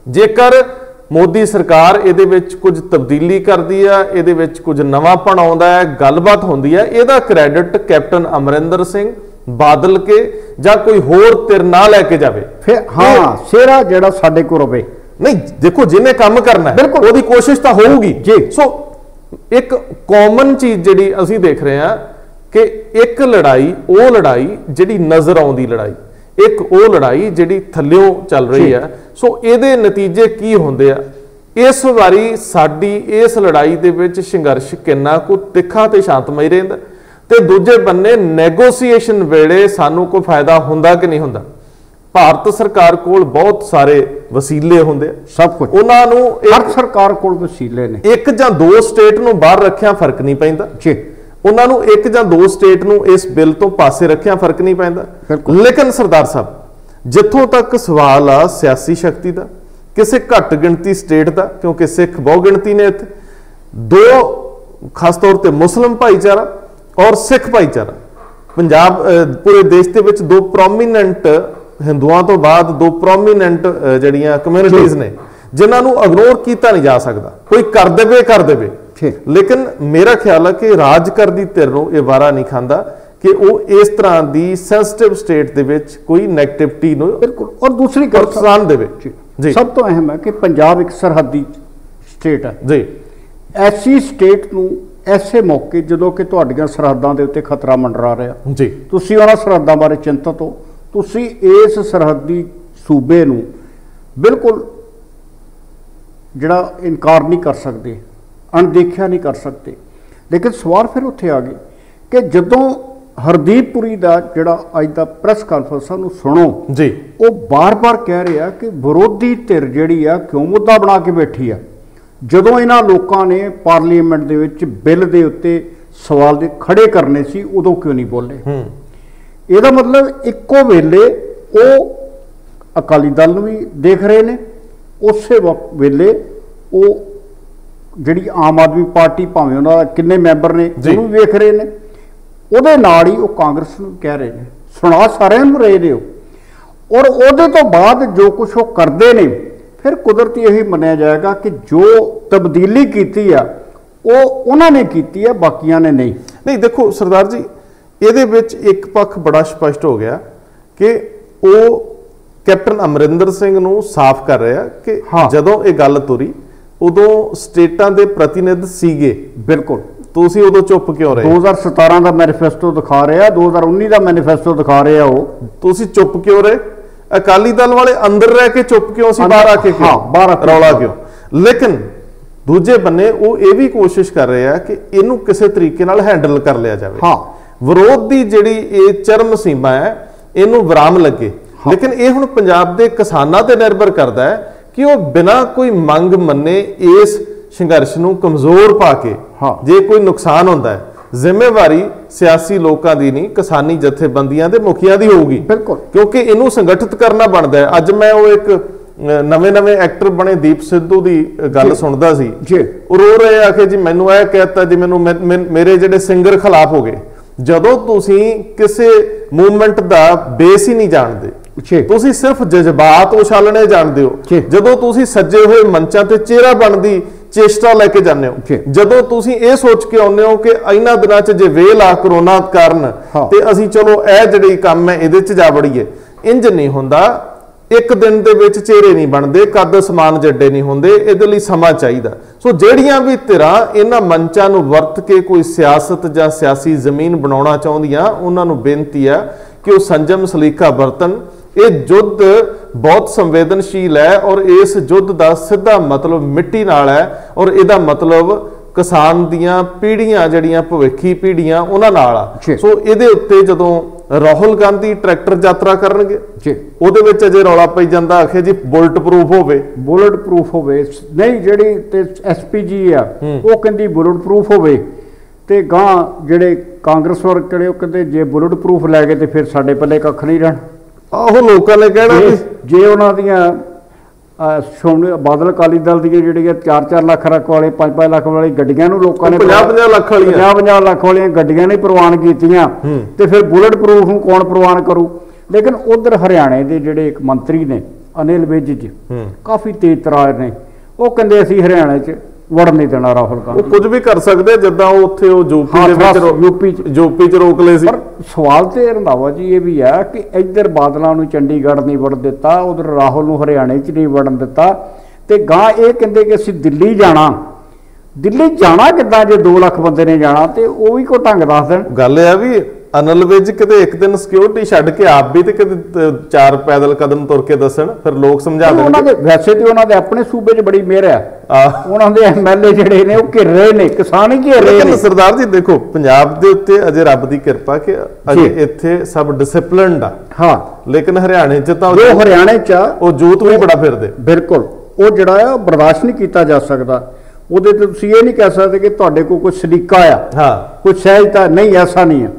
ਜੇਕਰ ਮੋਦੀ ਸਰਕਾਰ ਇਹਦੇ ਵਿੱਚ ਕੁਝ ਤਬਦੀਲੀ ਕਰਦੀ ਆ, ਇਹਦੇ ਵਿੱਚ ਕੁਝ ਨਵਾਂਪਣ ਆਉਂਦਾ ਹੈ, ਗੱਲਬਾਤ ਹੁੰਦੀ ਹੈ, ਇਹਦਾ ਕ੍ਰੈਡਿਟ ਕੈਪਟਨ ਅਮਰਿੰਦਰ ਸਿੰਘ ਬਾਦਲ ਕੇ ਜਾਂ ਕੋਈ ਹੋਰ ਧਿਰ ਨਾ ਲੈ ਕੇ ਜਾਵੇ। ਫਿਰ ਹਾਂ ਸਿਹਰਾ ਜਿਹੜਾ ਸਾਡੇ ਕੋਲ ਰਵੇ ਨਹੀਂ, ਦੇਖੋ ਜਿਹਨੇ ਕੰਮ ਕਰਨਾ ਹੈ ਉਹਦੀ ਕੋਸ਼ਿਸ਼ ਤਾਂ ਹੋਊਗੀ ਜੀ। ਸੋ ਇੱਕ ਕਾਮਨ ਚੀਜ਼ ਜਿਹੜੀ ਅਸੀਂ ਦੇਖ ਰਹੇ ਹਾਂ ਕਿ ਇੱਕ ਲੜਾਈ ਉਹ ਲੜਾਈ ਜਿਹੜੀ ਨਜ਼ਰ ਆਉਂਦੀ ਲੜਾਈ, ਇੱਕ ਉਹ ਲੜਾਈ ਜਿਹੜੀ ਥੱਲਿਓਂ ਚੱਲ ਰਹੀ ਹੈ। ਸੋ ਇਹਦੇ ਨਤੀਜੇ ਕੀ ਹੁੰਦੇ ਆ, ਇਸ ਵਾਰੀ ਸਾਡੀ ਇਸ ਲੜਾਈ ਦੇ ਵਿੱਚ ਸੰਘਰਸ਼ ਕਿੰਨਾ ਕੁ ਤਿੱਖਾ ਤੇ ਸ਼ਾਂਤਮਈ ਰਹਿੰਦਾ ਤੇ ਦੂਜੇ ਬੰਨੇ ਨੈਗੋਸੀਏਸ਼ਨ ਵੇਲੇ ਸਾਨੂੰ ਕੋਈ ਫਾਇਦਾ ਹੁੰਦਾ ਕਿ ਨਹੀਂ ਹੁੰਦਾ। ਭਾਰਤ ਸਰਕਾਰ ਕੋਲ ਬਹੁਤ ਸਾਰੇ ਵਸੀਲੇ ਹੁੰਦੇ ਆ, ਸਭ ਕੁਝ ਉਹਨਾਂ ਨੂੰ ਹਰ ਸਰਕਾਰ ਕੋਲ ਵਸੀਲੇ ਨੇ। ਇੱਕ ਜਾਂ ਦੋ ਸਟੇਟ ਨੂੰ ਬਾਹਰ ਰੱਖਿਆ ਫਰਕ ਨਹੀਂ ਪੈਂਦਾ ਜੀ, ਉਹਨਾਂ ਨੂੰ ਇੱਕ ਜਾਂ ਦੋ ਸਟੇਟ ਨੂੰ ਇਸ ਬਿੱਲ ਤੋਂ ਪਾਸੇ ਰੱਖਿਆ ਫਰਕ ਨਹੀਂ ਪੈਂਦਾ। ਲੇਕਿਨ ਸਰਦਾਰ ਸਾਹਿਬ, ਜਿੱਥੋਂ ਤੱਕ ਸਵਾਲ ਆ ਸਿਆਸੀ ਸ਼ਕਤੀ ਦਾ, ਕਿਸੇ ਘੱਟ ਗਿਣਤੀ ਸਟੇਟ ਦਾ, ਕਿਉਂਕਿ ਸਿੱਖ ਬਹੁ ਗਿਣਤੀ ਨੇ ਇੱਥੇ, ਦੋ ਖਾਸ ਤੌਰ ਤੇ ਮੁਸਲਿਮ ਭਾਈਚਾਰਾ ਔਰ ਸਿੱਖ ਭਾਈਚਾਰਾ, ਪੰਜਾਬ ਪੂਰੇ ਦੇਸ਼ ਦੇ ਵਿੱਚ ਦੋ ਪ੍ਰੋਮੀਨੈਂਟ ਹਿੰਦੂਆਂ ਤੋਂ ਬਾਅਦ ਦੋ ਪ੍ਰੋਮੀਨੈਂਟ ਜਿਹੜੀਆਂ ਕਮਿਊਨਿਟੀਜ਼ ਨੇ ਜਿਨ੍ਹਾਂ ਨੂੰ ਇਗਨੋਰ ਕੀਤਾ ਨਹੀਂ ਜਾ ਸਕਦਾ। ਕੋਈ ਕਰ ਦੇਵੇ, ਲੇਕਿਨ ਮੇਰਾ ਖਿਆਲ ਹੈ ਕਿ ਰਾਜ ਕਰਦੀ ਧਿਰ ਨੂੰ ਇਹ ਵਾਰਾ ਨਹੀਂ ਖਾਂਦਾ ਕਿ ਉਹ ਇਸ ਤਰ੍ਹਾਂ ਦੀ ਸੈਂਸਿਟਿਵ ਸਟੇਟ ਦੇ ਵਿੱਚ ਕੋਈ ਨੈਗੇਟਿਵਿਟੀ ਨੂੰ ਬਿਲਕੁਲ। ਔਰ ਦੂਸਰੀ ਗੱਲ ਪ੍ਰੋਤਸਾਹਨ ਦੇਵੇ ਜੀ, ਸਭ ਤੋਂ ਅਹਿਮ ਹੈ ਕਿ ਪੰਜਾਬ ਇੱਕ ਸਰਹੱਦੀ ਸਟੇਟ ਹੈ ਜੀ। ਐਸੀ ਸਟੇਟ ਨੂੰ ਐਸੇ ਮੌਕੇ ਜਦੋਂ ਕਿ ਤੁਹਾਡੀਆਂ ਸਰਹੱਦਾਂ ਦੇ ਉੱਤੇ ਖਤਰਾ ਮੰਡਰਾ ਰਿਹਾ ਜੀ, ਤੁਸੀਂ ਉਹਨਾਂ ਸਰਹੱਦਾਂ ਬਾਰੇ ਚਿੰਤਤ ਹੋ, ਤੁਸੀਂ ਇਸ ਸਰਹੱਦੀ ਸੂਬੇ ਨੂੰ ਬਿਲਕੁਲ ਜਿਹੜਾ ਇਨਕਾਰ ਨਹੀਂ ਕਰ ਸਕਦੇ, ਅਣਦੇਖਿਆ ਨਹੀਂ ਕਰ ਸਕਦੇ। ਲੇਕਿਨ ਸਵਾਲ ਫਿਰ ਉੱਥੇ ਆ ਗਏ ਕਿ ਜਦੋਂ ਹਰਦੀਪ ਪੁਰੀ ਦਾ ਜਿਹੜਾ ਅੱਜ ਦਾ ਪ੍ਰੈਸ ਕਾਨਫਰੰਸ ਨੂੰ ਸੁਣੋ ਜੀ, ਉਹ ਬਾਰ-ਬਾਰ ਕਹਿ ਰਿਹਾ ਕਿ ਵਿਰੋਧੀ ਧਿਰ ਜਿਹੜੀ ਆ ਕਿਉਂ ਮੁੱਦਾ ਬਣਾ ਕੇ ਬੈਠੀ ਆ, ਜਦੋਂ ਇਹਨਾਂ ਲੋਕਾਂ ਨੇ ਪਾਰਲੀਮੈਂਟ ਦੇ ਵਿੱਚ ਬਿੱਲ ਦੇ ਉੱਤੇ ਸਵਾਲ ਦੇ ਖੜੇ ਕਰਨੇ ਸੀ ਉਦੋਂ ਕਿਉਂ ਨਹੀਂ ਬੋਲੇ। ਇਹਦਾ ਮਤਲਬ ਇੱਕੋ ਵੇਲੇ ਉਹ ਅਕਾਲੀ ਦਲ ਨੂੰ ਵੀ ਦੇਖ ਰਹੇ ਨੇ, ਉਸੇ ਵਕਤ ਵੇਲੇ ਉਹ ਜਿਹੜੀ ਆਮ ਆਦਮੀ ਪਾਰਟੀ ਭਾਵੇਂ ਉਹਨਾਂ ਦਾ ਕਿੰਨੇ ਮੈਂਬਰ ਨੇ ਉਹਨੂੰ ਵੀ ਵੇਖ ਰਹੇ ਨੇ, ਉਹਦੇ ਨਾਲ ਹੀ ਉਹ ਕਾਂਗਰਸ ਨੂੰ ਕਹਿ ਰਹੇ ਨੇ, ਸੁਣਾ ਸਾਰਿਆਂ ਨੂੰ ਰਹੇ ਨੇ ਉਹ। ਔਰ ਉਹਦੇ ਤੋਂ ਬਾਅਦ ਜੋ ਕੁਝ ਉਹ ਕਰਦੇ ਨੇ ਫਿਰ ਕੁਦਰਤੀ ਇਹੀ ਮੰਨਿਆ ਜਾਏਗਾ ਕਿ ਜੋ ਤਬਦੀਲੀ ਕੀਤੀ ਆ ਉਹ ਉਹਨਾਂ ਨੇ ਕੀਤੀ ਆ, ਬਾਕੀਆਂ ਨੇ ਨਹੀਂ। ਦੇਖੋ ਸਰਦਾਰ ਜੀ, ਇਹਦੇ ਵਿੱਚ ਇੱਕ ਪੱਖ ਬੜਾ ਸਪਸ਼ਟ ਹੋ ਗਿਆ ਕਿ ਉਹ ਕੈਪਟਨ ਅਮਰਿੰਦਰ ਸਿੰਘ ਨੂੰ ਸਾਫ਼ ਕਰ ਰਿਹਾ ਕਿ ਜਦੋਂ ਇਹ ਗੱਲ ਤੁਰੀ ਉਦੋਂ ਸਟੇਟਾਂ ਦੇ ਪ੍ਰਤੀਨਿਧ ਸੀਗੇ। ਬਿਲਕੁਲ, ਤੁਸੀਂ ਉਦੋਂ ਚੁੱਪ ਕਿਉਂ ਰਹੇ? 2017 ਦਾ ਮੈਨੀਫੈਸਟੋ ਦਿਖਾ ਰਿਹਾ, 2019 ਦਾ ਮੈਨੀਫੈਸਟੋ ਦਿਖਾ ਰਿਹਾ, ਉਹ ਤੁਸੀਂ ਚੁੱਪ ਕਿਉਂ ਰਹੇ? ਅਕਾਲੀ ਦਲ ਵਾਲੇ ਅੰਦਰ ਰਹਿ ਕੇ ਚੁੱਪ ਕਿਉਂ ਸੀ, ਬਾਹਰ ਆ ਕੇ ਰੌਲਾ ਕਿਉਂ? ਲੇਕਿਨ ਦੂਜੇ ਬੰਨੇ ਉਹ ਇਹ ਵੀ ਕੋਸ਼ਿਸ਼ ਕਰ ਰਹੇ ਆ ਕਿ ਇਹਨੂੰ ਕਿਸੇ ਤਰੀਕੇ ਨਾਲ ਹੈਂਡਲ ਕਰ ਲਿਆ ਜਾਵੇ। ਵਿਰੋਧ ਦੀ ਜਿਹੜੀ ਇਹ ਚਰਮ ਸੀਮਾ ਹੈ ਇਹਨੂੰ ਵਿਰਾਮ ਲੱਗੇ। ਲੇਕਿਨ ਇਹ ਹੁਣ ਪੰਜਾਬ ਦੇ ਕਿਸਾਨਾਂ ਤੇ ਨਿਰਭਰ ਕਰਦਾ ਹੈ ਕਿ ਉਹ ਬਿਨਾਂ ਕੋਈ ਮੰਗ ਮੰਨੇ ਇਸ ਸੰਘਰਸ਼ ਨੂੰ ਕਮਜ਼ੋਰ ਪਾ ਕੇ ਜੇ ਕੋਈ ਨੁਕਸਾਨ ਹੁੰਦਾ ਹੈ, ਜ਼ਿੰਮੇਵਾਰੀ ਸਿਆਸੀ ਲੋਕਾਂ ਦੀ ਨਹੀਂ, ਕਿਸਾਨੀ ਜਥੇਬੰਦੀਆਂ ਦੇ ਮੁਖੀਆਂ ਦੀ ਹੋਊਗੀ। ਕਿਉਂਕਿ ਇਹਨੂੰ ਸੰਗਠਿਤ ਕਰਨਾ ਬਣਦਾ ਹੈ। ਅੱਜ ਮੈਂ ਉਹ ਇੱਕ ਨਵੇਂ ਐਕਟਰ ਬਣੇ ਦੀਪ ਸਿੱਧੂ ਦੀ ਗੱਲ ਸੁਣਦਾ ਸੀ, ਉਹ ਰੋ ਰਹੇ ਆ ਕਿ ਜੀ ਮੈਨੂੰ ਇਹ ਕਹਿਤਾ ਜੀ ਮੈਨੂੰ ਮੇਰੇ ਜਿਹੜੇ ਸਿੰਗਰ ਖਿਲਾਫ ਹੋ ਗਏ। ਜਦੋਂ ਤੁਸੀਂ ਕਿਸੇ ਮੂਵਮੈਂਟ ਦਾ ਬੇਸ ਹੀ ਨਹੀਂ ਜਾਣਦੇ, ਤੁਸੀਂ ਸਿਰਫ ਜਜ਼ਬਾਤ ਉਛਾਲਣੇ ਜਾਣਦੇ ਹੋ, ਜਦੋਂ ਤੁਸੀਂ ਸੱਜੇ ਹੋਏ ਮੰਚਾਂ ਤੇ ਚਿਹਰਾ ਬਣਦੀ ਚੇਸ਼ਟਾ ਲੈ ਕੇ ਜਾਂਦੇ ਹੋ, ਜਦੋਂ ਤੁਸੀਂ ਇਹ ਸੋਚ ਕੇ ਆਉਂਦੇ ਹੋ ਕਿ ਇਹਨਾਂ ਦਿਨਾਂ 'ਚ ਜੇ ਵੇਲ ਆ ਕਰੋਨਾ ਕਾਰਨ ਤੇ ਅਸੀਂ ਚਲੋ ਇਹ ਜਿਹੜੀ ਕੰਮ ਹੈ ਇਹਦੇ 'ਚ ਜਾ ਵੜੀਏ, ਇੰਜ ਨਹੀਂ ਹੁੰਦਾ। ਇੱਕ ਦਿਨ ਦੇ ਵਿੱਚ ਚਿਹਰੇ ਨਹੀਂ ਬਣਦੇ, ਕੱਦ ਸਮਾਨ ਜੱਡੇ ਨਹੀਂ ਹੁੰਦੇ, ਇਹਦੇ ਲਈ ਸਮਾਂ ਚਾਹੀਦਾ। ਸੋ ਜਿਹੜੀਆਂ ਵੀ ਧਿਰਾਂ ਇਹਨਾਂ ਮੰਚਾਂ ਨੂੰ ਵਰਤ ਕੇ ਕੋਈ ਸਿਆਸਤ ਜਾਂ ਸਿਆਸੀ ਜ਼ਮੀਨ ਬਣਾਉਣਾ ਚਾਹੁੰਦੀਆਂ, ਉਹਨਾਂ ਨੂੰ ਬੇਨਤੀ ਆ ਕਿ ਉਹ ਸੰਜਮ ਸਲੀਕਾ ਵਰਤਨ। ਇਹ ਯੁੱਧ ਬਹੁਤ ਸੰਵੇਦਨਸ਼ੀਲ ਹੈ ਔਰ ਇਸ ਯੁੱਧ ਦਾ ਸਿੱਧਾ ਮਤਲਬ ਮਿੱਟੀ ਨਾਲ ਹੈ ਔਰ ਇਹਦਾ ਮਤਲਬ ਕਿਸਾਨ ਦੀਆਂ ਪੀੜ੍ਹੀਆਂ ਜਿਹੜੀਆਂ ਭਵਿੱਖੀ ਪੀੜ੍ਹੀਆਂ ਉਹਨਾਂ ਨਾਲ ਆ। ਜੀ। ਸੋ ਇਹਦੇ ਉੱਤੇ ਜਦੋਂ ਰਾਹੁਲ ਗਾਂਧੀ ਟਰੈਕਟਰ ਯਾਤਰਾ ਕਰਨਗੇ ਜੀ, ਉਹਦੇ ਵਿੱਚ ਅਜੇ ਰੌਲਾ ਪਈ ਜਾਂਦਾ ਆਖੇ ਜੀ ਬੁਲਟ ਪ੍ਰੂਫ ਹੋਵੇ। ਬੁਲਟ ਪ੍ਰੂਫ ਹੋਵੇ ਨਹੀਂ, ਜਿਹੜੀ ਤੇ ਐਸਪੀਜੀ ਆ ਉਹ ਕਹਿੰਦੀ ਬੁਲਟ ਪ੍ਰੂਫ ਹੋਵੇ, ਤੇ ਗਾਂ ਜਿਹੜੇ ਕਾਂਗਰਸ ਵਰਗ ਕਿਹੜੇ ਉਹ ਕਹਿੰਦੇ ਜੇ ਬੁਲਟ ਪ੍ਰੂਫ ਲੈ ਗਏ ਤੇ ਫਿਰ ਸਾਡੇ ਪੱਲੇ ਕੱਖ ਨਹੀਂ ਰਹਿਣ। ਆਹੋ ਲੋਕਾਂ ਨੇ ਕਹਿਣਾ ਵੀ ਜੇ ਉਹਨਾਂ ਦੀਆਂ ਸ਼੍ਰੋਮਣੀ ਬਾਦਲ ਅਕਾਲੀ ਦਲ ਦੀਆਂ ਜਿਹੜੀਆਂ 4-4 ਲੱਖ ਵਾਲੇ 5-5 ਲੱਖ ਵਾਲੀ ਗੱਡੀਆਂ ਨੂੰ ਲੋਕਾਂ ਨੇ 50-50 ਲੱਖ ਵਾਲੀਆਂ 50-50 ਲੱਖ ਵਾਲੀਆਂ ਗੱਡੀਆਂ ਨਹੀਂ ਪ੍ਰਵਾਨ ਕੀਤੀਆਂ, ਤੇ ਫਿਰ ਬੁਲਟ ਪ੍ਰੂਫ ਨੂੰ ਕੌਣ ਪ੍ਰਵਾਨ ਕਰੂ। ਲੇਕਿਨ ਉਧਰ ਹਰਿਆਣੇ ਦੇ ਜਿਹੜੇ ਇੱਕ ਮੰਤਰੀ ਨੇ ਅਨਿਲ ਵਿਜ ਜੀ ਕਾਫੀ ਤੇਜ਼ ਤਰਾਰ ਨੇ, ਉਹ ਕਹਿੰਦੇ ਅਸੀਂ ਹਰਿਆਣੇ 'ਚ ਵੜ ਨਹੀਂ ਦੇਣਾ ਰਾਹੁਲ ਗਾਂਧੀ। ਉਹ ਕੁਝ ਵੀ ਕਰ ਸਕਦੇ ਜਿੱਦਾਂ ਉੱਥੇ ਉਹ ਯੂਪੀ 'ਚ ਰੋਕ ਲਏ ਸੀ। ਪਰ ਸਵਾਲ ਤੇ ਰੰਧਾਵਾ ਜੀ ਇਹ ਵੀ ਹੈ ਕਿ ਇੱਧਰ ਬਾਦਲਾਂ ਨੂੰ ਚੰਡੀਗੜ੍ਹ ਨਹੀਂ ਵੜਨ ਦਿੱਤਾ, ਉਧਰ ਰਾਹੁਲ ਨੂੰ ਹਰਿਆਣੇ 'ਚ ਨਹੀਂ ਵੜਨ ਦਿੱਤਾ, ਤੇ ਗਾਂ ਇਹ ਕਹਿੰਦੇ ਕਿ ਅਸੀਂ ਦਿੱਲੀ ਜਾਣਾ। ਦਿੱਲੀ ਜਾਣਾ ਕਿੱਦਾਂ ਜੇ 2 ਲੱਖ ਬੰਦੇ ਨੇ ਜਾਣਾ, ਤੇ ਉਹ ਵੀ ਕੋਈ ਢੰਗ ਦੱਸ ਦੇਣ। ਗੱਲ ਇਹ ਆ ਵੀ ਅਨਿਲ ਵਿਜ ਕਿਤੇ ਇੱਕ ਦਿਨ ਸਿਕਿਉਰਿਟੀ ਛੱਡ ਕੇ ਆਪ ਵੀ ਤੇ ਕਿਤੇ 4 ਪੈਦਲ ਕਦਮ ਤੁਰ ਕੇ ਦੱਸਣ, ਫਿਰ ਲੋਕ ਸਮਝਾ ਦੇਣਗੇ। ਉਹਨਾਂ ਦੇ ਵੈਸੇ ਤੇ ਉਹਨਾਂ ਦੇ ਆਪਣੇ ਸੂਬੇ 'ਚ ਬੜੀ ਮਿਹਰ ਹੈ, ਉਹਨਾਂ ਦੇ ਐਮਐਲਏ ਜਿਹੜੇ ਨੇ ਉਹ ਘਿਰ ਰਹੇ ਨੇ, ਕਿਸਾਨ ਹੀ ਘਿਰ ਰਹੇ ਨੇ। ਸਰਦਾਰ ਜੀ ਦੇਖੋ ਪੰਜਾਬ ਦੇ ਉੱਤੇ ਅਜੇ ਰੱਬ ਦੀ ਕਿਰਪਾ ਕਿ ਅਜੇ ਇੱਥੇ ਸਭ ਡਿਸਪਲਿਨਡ ਆ। ਹਾਂ, ਲੇਕਿਨ ਹਰਿਆਣੇ 'ਚ ਤਾਂ ਜੋ ਹਰਿਆਣੇ 'ਚ ਉਹ ਜੂਤ ਵੀ ਬੜਾ ਫਿਰਦੇ। ਬਿਲਕੁਲ, ਉਹ ਜਿਹੜਾ ਆ ਬਰਦਾਸ਼ਤ ਨਹੀਂ ਕੀਤਾ ਜਾ ਸਕਦਾ। ਉਹਦੇ ਤੇ ਤੁਸੀਂ ਇਹ ਨਹੀਂ ਕਹਿ ਸਕਦੇ ਕਿ ਤੁਹਾਡੇ ਕੋਲ ਕੋਈ ਸਲੀਕਾ ਆ, ਹਾਂ ਕੋਈ ਸਹਿਜਤਾ ਨਹੀਂ, ਐਸਾ ਨਹੀਂ ਹੈ।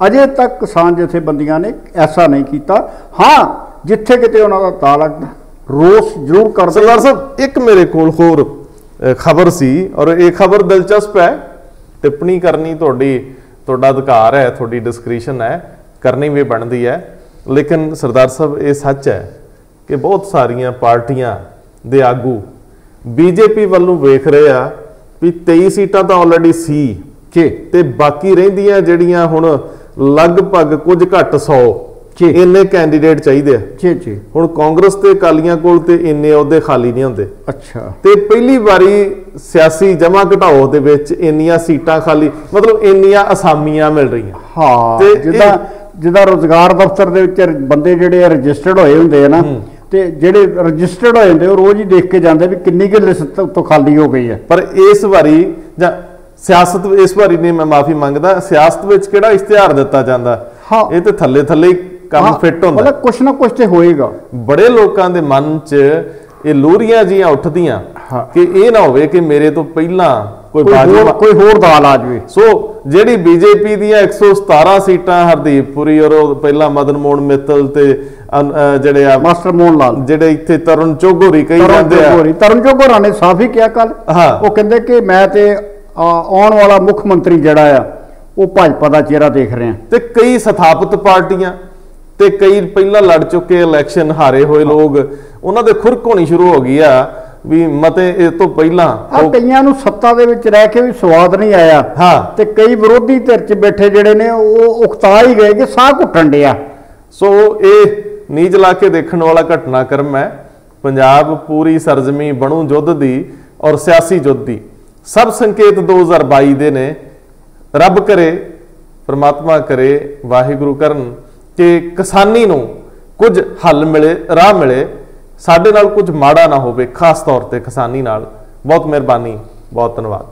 ਅਜੇ ਤੱਕ ਕਿਸਾਨ ਜਥੇਬੰਦੀਆਂ ਨੇ ਐਸਾ ਨਹੀਂ ਕੀਤਾ। ਹਾਂ, ਜਿੱਥੇ ਕਿਤੇ ਉਹਨਾਂ ਦਾ ਤਾ ਲੱਗਦਾ ਰੋਸ ਜ਼ਰੂਰ ਕਰਦੇ। ਸਰਦਾਰ ਸਾਹਿਬ ਇੱਕ ਮੇਰੇ ਕੋਲ ਹੋਰ ਖਬਰ ਸੀ, ਔਰ ਇਹ ਖਬਰ ਦਿਲਚਸਪ ਹੈ, ਟਿੱਪਣੀ ਕਰਨੀ ਤੁਹਾਡਾ ਅਧਿਕਾਰ ਹੈ, ਤੁਹਾਡੀ ਡਿਸਕ੍ਰਿਸ਼ਨ ਹੈ, ਕਰਨੀ ਵੀ ਬਣਦੀ ਹੈ। ਲੇਕਿਨ ਸਰਦਾਰ ਸਾਹਿਬ ਇਹ ਸੱਚ ਹੈ ਕਿ ਬਹੁਤ ਸਾਰੀਆਂ ਪਾਰਟੀਆਂ ਦੇ ਆਗੂ ਬੀਜੇਪੀ ਵੱਲੋਂ ਵੇਖ ਰਹੇ ਆ ਵੀ 23 ਸੀਟਾਂ ਤਾਂ ਆਲਰੇਡੀ ਸੀ ਜੀ, ਤੇ ਬਾਕੀ ਰਹਿੰਦੀਆਂ ਜਿਹੜੀਆਂ ਹੁਣ ਲਗਭਗ ਕੁਝ ਘੱਟ 100 ਇੰਨੇ ਕੈਂਡੀਡੇਟ ਚਾਹੀਦੇ ਆ ਜੀ ਜੀ। ਹੁਣ ਕਾਂਗਰਸ ਤੇ ਅਕਾਲੀਆਂ ਕੋਲ ਤੇ ਇੰਨੇ ਅਹੁਦੇ ਖਾਲੀ ਨਹੀਂ ਹੁੰਦੇ। ਅੱਛਾ, ਤੇ ਪਹਿਲੀ ਵਾਰੀ ਸਿਆਸੀ ਜਮਾ ਘਟਾਓ ਦੇ ਵਿੱਚ ਇੰਨੀਆਂ ਸੀਟਾਂ ਖਾਲੀ, ਮਤਲਬ ਇੰਨੀਆਂ ਅਸਾਮੀਆਂ ਮਿਲ ਰਹੀਆਂ। ਹਾਂ, ਤੇ ਜਿੱਦਾਂ ਰੋਜ਼ਗਾਰ ਦਫ਼ਤਰ ਦੇ ਵਿੱਚ ਬੰਦੇ ਜਿਹੜੇ ਰਜਿਸਟਰਡ ਹੋਏ ਹੁੰਦੇ ਆ ਨਾ, ਤੇ ਜਿਹੜੇ ਰਜਿਸਟਰਡ ਹੋ ਜਾਂਦੇ ਉਹ ਰੋਜ਼ ਹੀ ਦੇਖ ਕੇ ਜਾਂਦੇ ਵੀ ਕਿੰਨੀ ਕੁ ਲਿਸਟ ਤੋਂ ਖਾਲੀ ਹੋ ਗਈ ਹੈ। ਪਰ ਇਸ ਵਾਰੀ ਜਾਂ ਸਿਆਸਤ ਇਸ ਵਾਰੀ ਨਹੀਂ, ਮੈਂ ਮਾਫੀ ਮੰਗਦਾ, ਸਿਆਸਤ ਵਿੱਚ ਕਿਹੜਾ ਇਸ਼ਤਿਹਾਰ ਦਿੱਤਾ ਜਾਂਦਾ, ਇਹ ਤੇ ਥੱਲੇ ਹੀ ਕੰਮ ਫਿੱਟ ਹੁੰਦਾ। ਮਤਲਬ ਕੁਛ ਨਾ ਕੁਛ ਤੇ ਹੋਏਗਾ। ਬੜੇ ਲੋਕਾਂ ਦੇ ਮਨ 'ਚ ਇਹ ਲੋਰੀਆਂ ਜੀਆਂ ਉੱਠਦੀਆਂ ਕਿ ਇਹ ਨਾ ਹੋਵੇ ਕਿ ਮੇਰੇ ਤੋਂ ਪਹਿਲਾਂ ਕੋਈ ਹੋਰ ਦਾਲ ਆ ਜਾਵੇ। ਸੋ ਜਿਹੜੀ ਬੀਜੇਪੀ ਦੀਆਂ 117 ਸੀਟਾਂ ਹਰਦੀਪ ਪੁਰੀ ਔਰ ਪਹਿਲਾਂ ਮਦਨ ਮੋਹਨ ਮਿੱਤਲ ਤੇ ਜਿਹੜੇ ਆ ਮਾਸਟਰ ਮੋਹਨ ਲਾਲ, ਜਿਹੜੇ ਇੱਥੇ ਤਰੁਣ ਚੋਗੋਰੀ ਕਹੀ ਜਾਂਦੇ ਆ, ਤਰੁਣ ਚੋਗੋਰਾ ਨੇ ਸਾਫ਼ ਹੀ ਕਿਹਾ ਕੱਲ, ਉਹ ਕਹਿੰਦੇ ਕਿ ਮੈਂ ਤੇ ਆਉਣ ਵਾਲਾ ਮੁੱਖ ਮੰਤਰੀ ਜਿਹੜਾ ਆ ਉਹ ਭਾਜਪਾ ਦਾ ਚਿਹਰਾ ਦੇਖ ਰਹੇ ਆ। ਤੇ ਕਈ ਸਥਾਪਿਤ ਪਾਰਟੀਆਂ ਤੇ ਕਈ ਪਹਿਲਾਂ ਲੜ ਚੁੱਕੇ ਇਲੈਕਸ਼ਨ ਹਾਰੇ ਹੋਏ ਲੋਕ, ਉਹਨਾਂ ਦੇ ਖੁਰਕ ਹੋਣੀ ਸ਼ੁਰੂ ਹੋ ਗਈ ਆ ਵੀ ਮਤੇ ਇਹ ਤੋਂ ਪਹਿਲਾਂ। ਕਈਆਂ ਨੂੰ ਸੱਤਾ ਦੇ ਵਿੱਚ ਰਹਿ ਕੇ ਵੀ ਸਵਾਦ ਨਹੀਂ ਆਇਆ। ਹਾਂ, ਤੇ ਕਈ ਵਿਰੋਧੀ ਧਿਰ 'ਚ ਬੈਠੇ ਜਿਹੜੇ ਨੇ ਉਹ ਉਕਤਾ ਹੀ ਗਏ ਕਿ ਸਾਹ ਘੁੱਟਣ ਡਿਆ। ਸੋ ਇਹ ਨੀਝ ਲਾ ਕੇ ਦੇਖਣ ਵਾਲਾ ਘਟਨਾਕ੍ਰਮ ਹੈ। ਪੰਜਾਬ ਪੂਰੀ ਸਰਜ਼ਮੀ ਬਣੂ ਯੁੱਧ ਦੀ ਔਰ ਸਿਆਸੀ ਯੁੱਧ ਦੀ। ਸਭ ਸੰਕੇਤ 2022 ਦੇ ਨੇ। ਰੱਬ ਕਰੇ, ਪ੍ਰਮਾਤਮਾ ਕਰੇ, ਵਾਹਿਗੁਰੂ ਕਰਨ ਕਿ ਕਿਸਾਨੀ ਨੂੰ ਕੁਝ ਹੱਲ ਮਿਲੇ, ਰਾਹ ਮਿਲੇ, ਸਾਡੇ ਨਾਲ ਕੁਝ ਮਾੜਾ ਨਾ ਹੋਵੇ, ਖਾਸ ਤੌਰ ਤੇ ਕਿਸਾਨੀ ਨਾਲ। ਬਹੁਤ ਮਿਹਰਬਾਨੀ, ਬਹੁਤ ਧੰਨਵਾਦ।